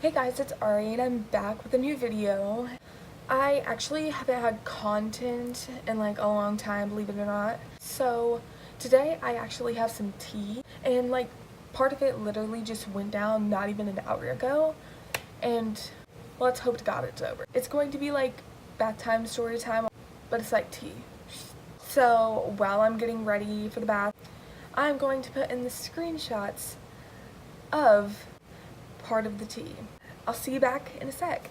Hey guys, it's Ari and I'm back with a new video. I actually haven't had content in like a long time, believe it or not. So today I actually have some tea and like part of it literally just went down not even an hour ago, and let's hope to God it's over. It's going to be like bath time, story time, but it's like tea. So while I'm getting ready for the bath, I'm going to put in the screenshots of part of the tea. I'll see you back in a sec.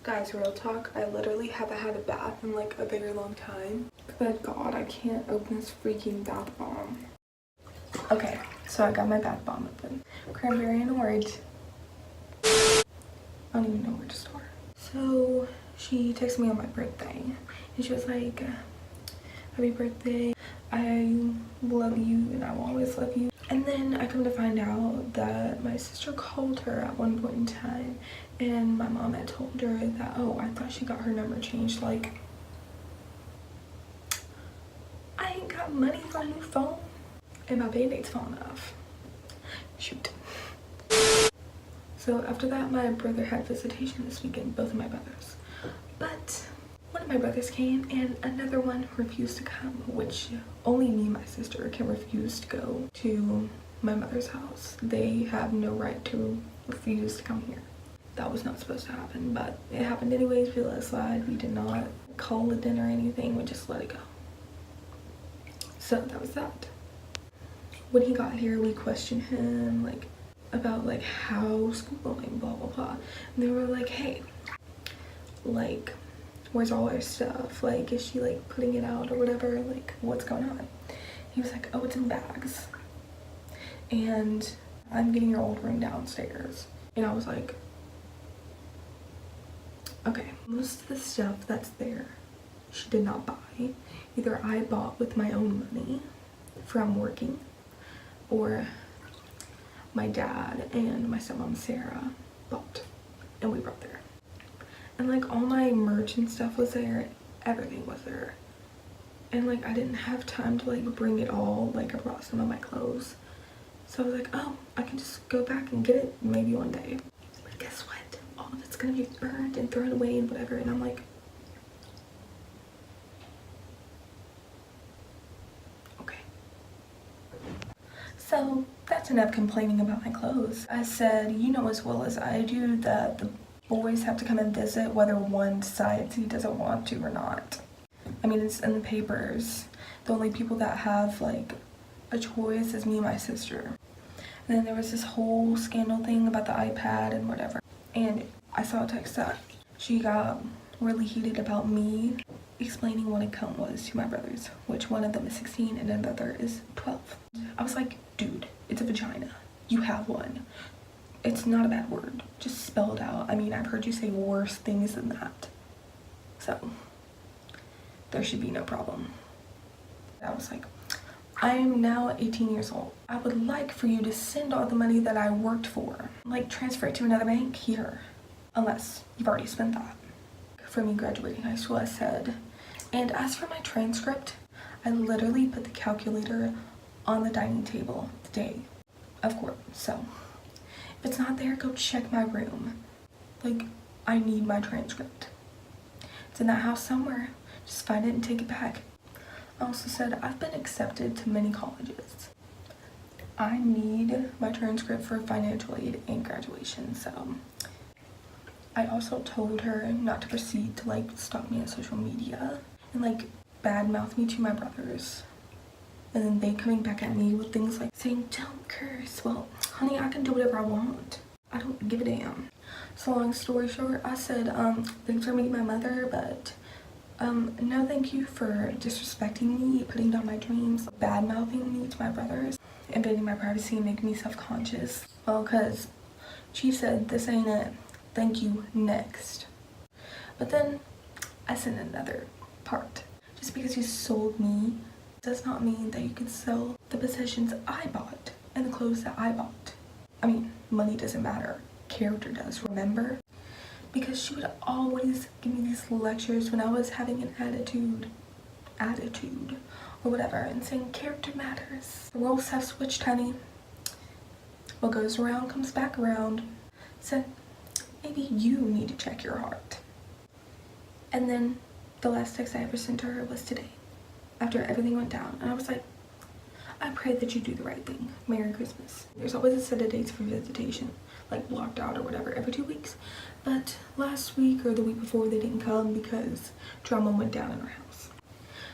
Guys, real talk, I literally haven't had a bath in like a very long time. Good God, I can't open this freaking bath bomb. Okay, so I got my bath bomb open. Cranberry and orange. I don't even know where to start. So she texted me on my birthday and she was like, happy birthday, I love you and I will always love you. And then I come to find out that my sister called her at one point in time and my mom had told her that, oh, I thought she got her number changed. Like, I ain't got money for a new phone and my band-aid's falling off. Shoot. So after that, my brother had visitation this weekend, both of my brothers. But one of my brothers came and another one refused to come, which only me and my sister can refuse to go to my mother's house. They have no right to refuse to come here. That was not supposed to happen, but it happened anyways. We let it slide. We did not call it in or anything. We just let it go. So that was that. When he got here, we questioned him like about like how school going, blah blah blah. And they were like, hey, like, where's all our stuff? Like, is she like putting it out or whatever? Like, what's going on? He was like, oh, it's in bags. And I'm getting your old room downstairs. And I was like, okay, most of the stuff that's there, she did not buy. Either I bought with my own money from working, or my dad and my stepmom Sarah bought and we brought there. And like all my merch and stuff was there, everything was there. And like I didn't have time to like bring it all. Like I brought some of my clothes. So I was like, oh, I can just go back and get it maybe one day. But guess what? All of it's gonna be burned and thrown away and whatever. And I'm like, okay. So that's enough complaining about my clothes. I said, you know as well as I do that the boys have to come and visit whether one decides he doesn't want to or not. I mean, it's in the papers. The only people that have like a choice is me and my sister. And then there was this whole scandal thing about the iPad and whatever. And I saw a text that she got really heated about me explaining what a cunt was to my brothers, which one of them is 16 and another is 12. I was like, dude, it's a vagina. You have one. It's not a bad word. Just spell it out. I mean, I've heard you say worse things than that. So, there should be no problem. I was like, I am now 18 years old. I would like for you to send all the money that I worked for. Like, transfer it to another bank here. Unless you've already spent that. For me graduating high school, I said, and as for my transcript, I literally put the calculator on the dining table the day of court. So, if it's not there, go check my room. Like, I need my transcript. It's in that house somewhere. Just find it and take it back. I also said, I've been accepted to many colleges. I need my transcript for financial aid and graduation, so. I also told her not to proceed to like stalk me on social media and like badmouth me to my brothers. And then they coming back at me with things like saying, don't curse. Well, honey, I can do whatever I want. I don't give a damn. So long story short, I said, thanks for meeting my mother, but no thank you for disrespecting me, putting down my dreams, bad-mouthing me to my brothers, invading my privacy and making me self-conscious. Well, cause Chief said, this ain't it. Thank you, next. But then I sent another part. Just just because you sold me does not mean that you can sell the possessions I bought and the clothes that I bought. I mean, money doesn't matter. Character does, remember? Because she would always give me these lectures when I was having an attitude, or whatever, and saying character matters. The roles have switched, honey. What goes around comes back around. So maybe you need to check your heart. And then the last text I ever sent to her was today, after everything went down. And I was like, I pray that you do the right thing. Merry Christmas. There's always a set of dates for visitation, like blocked out or whatever, every 2 weeks. But last week or the week before, they didn't come because drama went down in our house.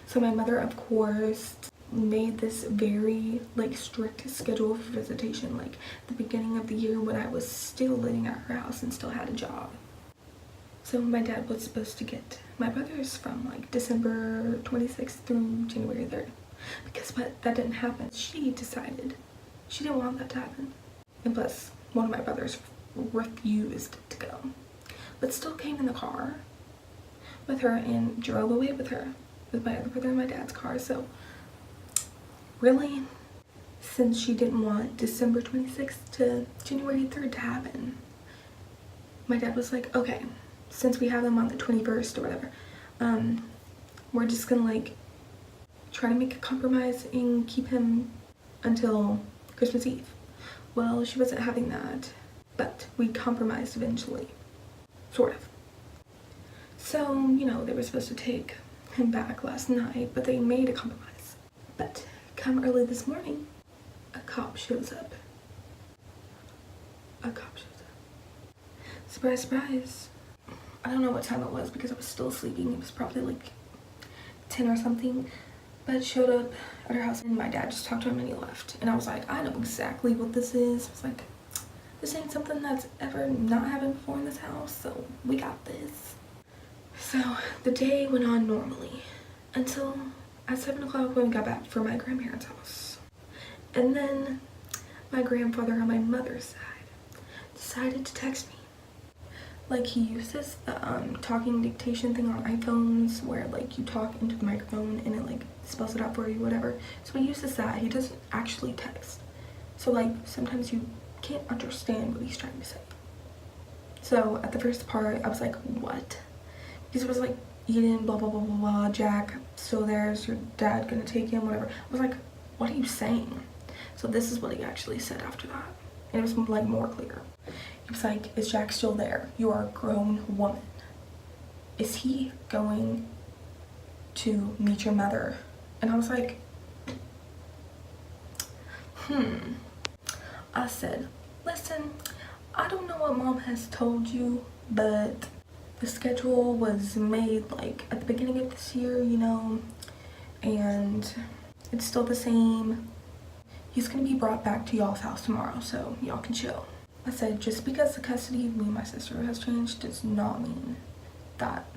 So my mother, of course, made this very strict schedule for visitation, like the beginning of the year when I was still living at her house and still had a job. So my dad was supposed to get my brothers from December 26th through January 3rd. But that didn't happen. She decided she didn't want that to happen. And plus, one of my brothers refused to go, but still came in the car with her and drove away with her, with my other brother in my dad's car. So really, since she didn't want December 26th to January 3rd to happen, my dad was like, okay, since we have them on the 21st or whatever, we're just gonna try to make a compromise and keep him until Christmas Eve. Well, she wasn't having that, but we compromised eventually, sort of. So, they were supposed to take him back last night, but they made a compromise. But come early this morning, a cop shows up. Surprise, surprise. I don't know what time it was because I was still sleeping. It was probably 10 or something. But showed up at her house and my dad just talked to him and he left. And I was like, I know exactly what this is. I was like, this ain't something that's ever not happened before in this house, so we got this. So the day went on normally until at 7 o'clock when we got back from my grandparents' house. And then my grandfather on my mother's side decided to text me. He uses the talking dictation thing on iPhones where you talk into the microphone and it spells it out for you, whatever. So he uses that. He doesn't actually text. So sometimes you can't understand what he's trying to say. So at the first part, I was like, what? Because it was Eden, blah, blah, blah, blah, blah, Jack, still there, is your dad gonna take him, whatever. I was like, what are you saying? So this is what he actually said after that. And it was more clear. He was like, is Jack still there? You are a grown woman. Is he going to meet your mother? And I was like, I said, listen, I don't know what mom has told you, but the schedule was made at the beginning of this year, and it's still the same. He's gonna be brought back to y'all's house tomorrow, so y'all can chill. I said, just because the custody of me and my sister has changed does not mean that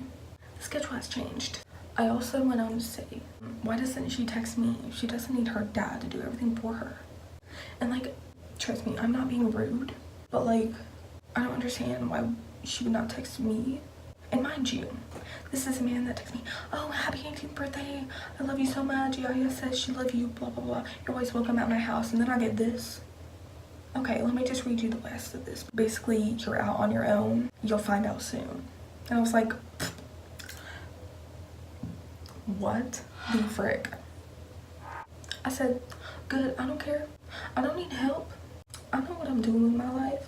the schedule has changed. I also went on to say, why doesn't she text me if she doesn't need her dad to do everything for her? And trust me, I'm not being rude, but I don't understand why she would not text me. And mind you, this is a man that texts me, oh, happy 18th birthday, I love you so much, Yaya says she loves you, blah, blah, blah, you're always welcome at my house, and then I get this. Okay, let me just read you the rest of this. Basically, you're out on your own, you'll find out soon. And I was like, what the frick? I said, good, I don't care, I don't need help, I know what I'm doing with my life.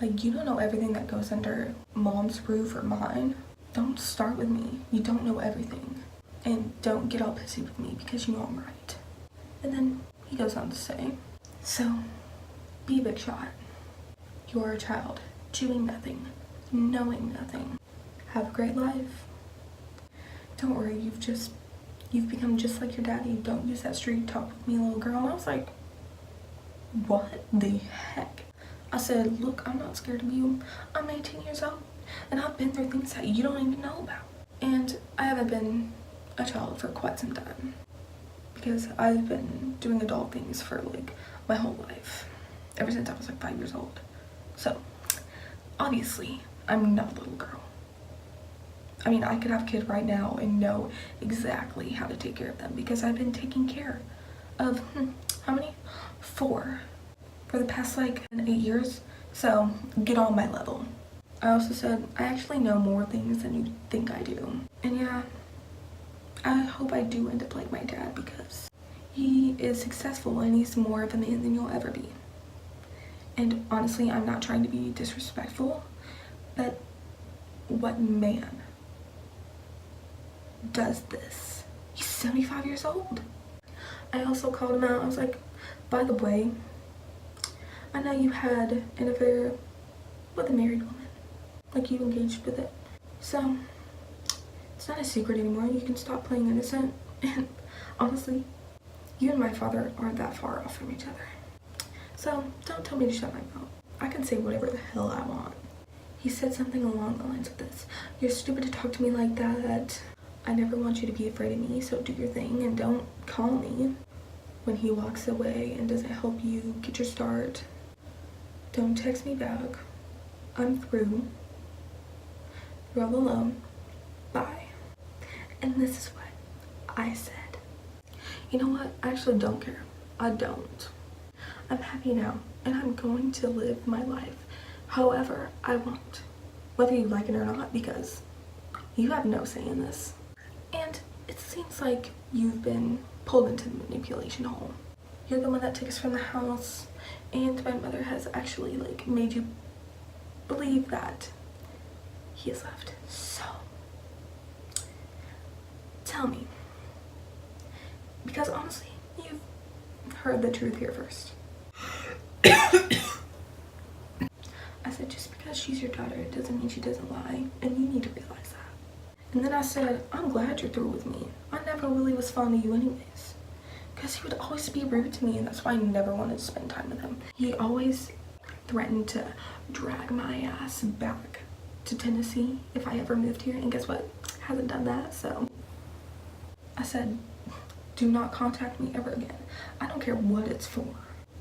You don't know everything that goes under mom's roof or mine. Don't start with me. You don't know everything. And don't get all pissy with me because you know I'm right. And then he goes on to say, so be a big shot. You are a child, doing nothing, knowing nothing. Have a great life. Don't worry, you've become just like your daddy. Don't use that street talk with me, little girl. And I was like, what the heck? I said, look, I'm not scared of you. I'm 18 years old, and I've been through things that you don't even know about. And I haven't been a child for quite some time, because I've been doing adult things for my whole life, ever since I was 5 years old. So, obviously, I'm not a little girl. I mean, I could have a kid right now and know exactly how to take care of them because I've been taking care of, how many? 4 for the past like 8 years. So get on my level. I also said, I actually know more things than you think I do. And yeah, I hope I do end up like my dad because he is successful and he's more of a man than you'll ever be. And honestly, I'm not trying to be disrespectful, but what man does this? He's 75 years old. I also called him out. I was like, by the way, I know you had an affair with a married woman. Like, you engaged with it. So, it's not a secret anymore. You can stop playing innocent. And honestly, you and my father aren't that far off from each other. So, don't tell me to shut my mouth. I can say whatever the hell I want. He said something along the lines of this. You're stupid to talk to me like that. I never want you to be afraid of me, so do your thing and don't call me. When he walks away and doesn't help you get your start, don't text me back. I'm through. You're all alone. Bye. And this is what I said. You know what? I actually don't care. I don't. I'm happy now, and I'm going to live my life however I want, whether you like it or not, because you have no say in this. And it seems like you've been pulled into the manipulation hole. You're the one that took us from the house, and my mother has actually like made you believe that he has left. So tell me, because honestly, you've heard the truth here first. I said, just because she's your daughter, it doesn't mean she doesn't lie, and you need to realize that. And then I said, I'm glad you're through with me. I never really was fond of you anyways, because he would always be rude to me, and that's why I never wanted to spend time with him. He always threatened to drag my ass back to Tennessee if I ever moved here, and guess what? Hasn't done that. So I said, do not contact me ever again. I don't care what it's for.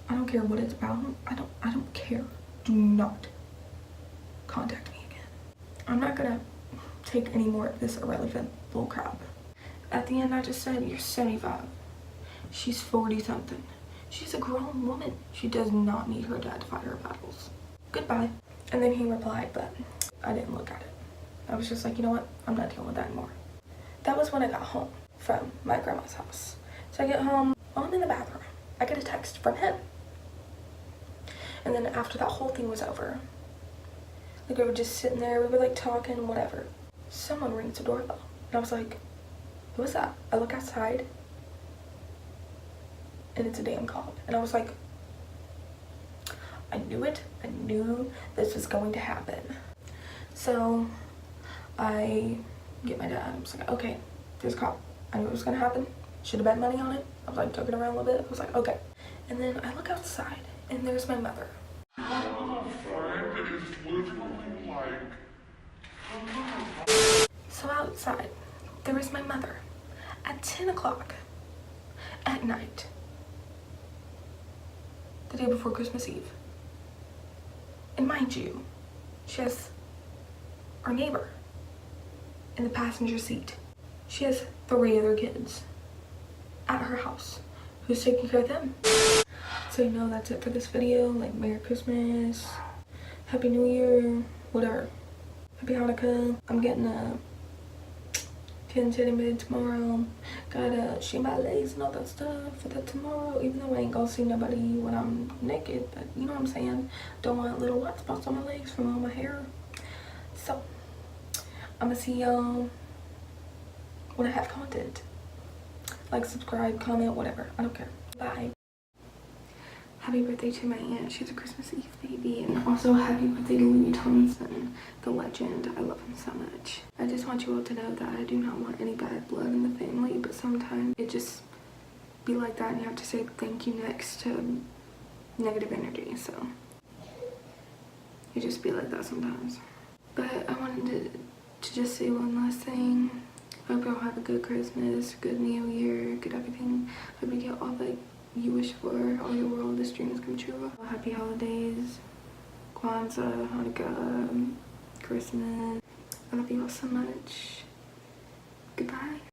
I don't care what it's about. I don't care. Do not contact me again. I'm not gonna take any more of this irrelevant bullcrap. At the end, I just said, you're 75. She's 40 something. She's a grown woman. She does not need her dad to fight her battles. Goodbye. And then he replied, but I didn't look at it. I was just like, you know what? I'm not dealing with that anymore. That was when I got home from my grandma's house. So I get home, while I'm in the bathroom, I get a text from him. And then after that whole thing was over, like we were just sitting there, we were like talking, whatever. Someone rings the doorbell. And I was like, who is that? I look outside, and it's a damn cop. And I was like, I knew it. I knew this was going to happen. So I get my dad. I was like, okay, there's a cop. I knew it was gonna happen. Should have bet money on it. I was like joking around a little bit. I was like, okay. And then I look outside, and there's my mother. So outside, there was my mother at 10 o'clock at night, the day before Christmas Eve. And mind you, she has our neighbor in the passenger seat. She has 3 other kids at her house. Who's taking care of them? So you know, that's it for this video. Like, Merry Christmas, Happy New Year, whatever. Happy Hanukkah. I'm getting a in bed tomorrow. Gotta shave my legs and all that stuff for that tomorrow, even though I ain't gonna see nobody when I'm naked, but you know what I'm saying. Don't want little white spots on my legs from all my hair. So I'm gonna see y'all when I have content. Like, subscribe, comment, whatever. I don't care. Bye. Happy birthday to my aunt. She's a Christmas Eve baby. And also happy birthday to Louis Tomlinson, the legend. I love him so much. I just want you all to know that I do not want any bad blood in the family, but sometimes it just be like that and you have to say thank you next to negative energy. So you just be like that sometimes. But I wanted to just say one last thing. Hope y'all have a good Christmas, good New Year, good everything. Hope you get all that you wish for, all your wildest dreams come true. Happy holidays, Kwanzaa, Hanukkah, Christmas. I love you all so much. Goodbye.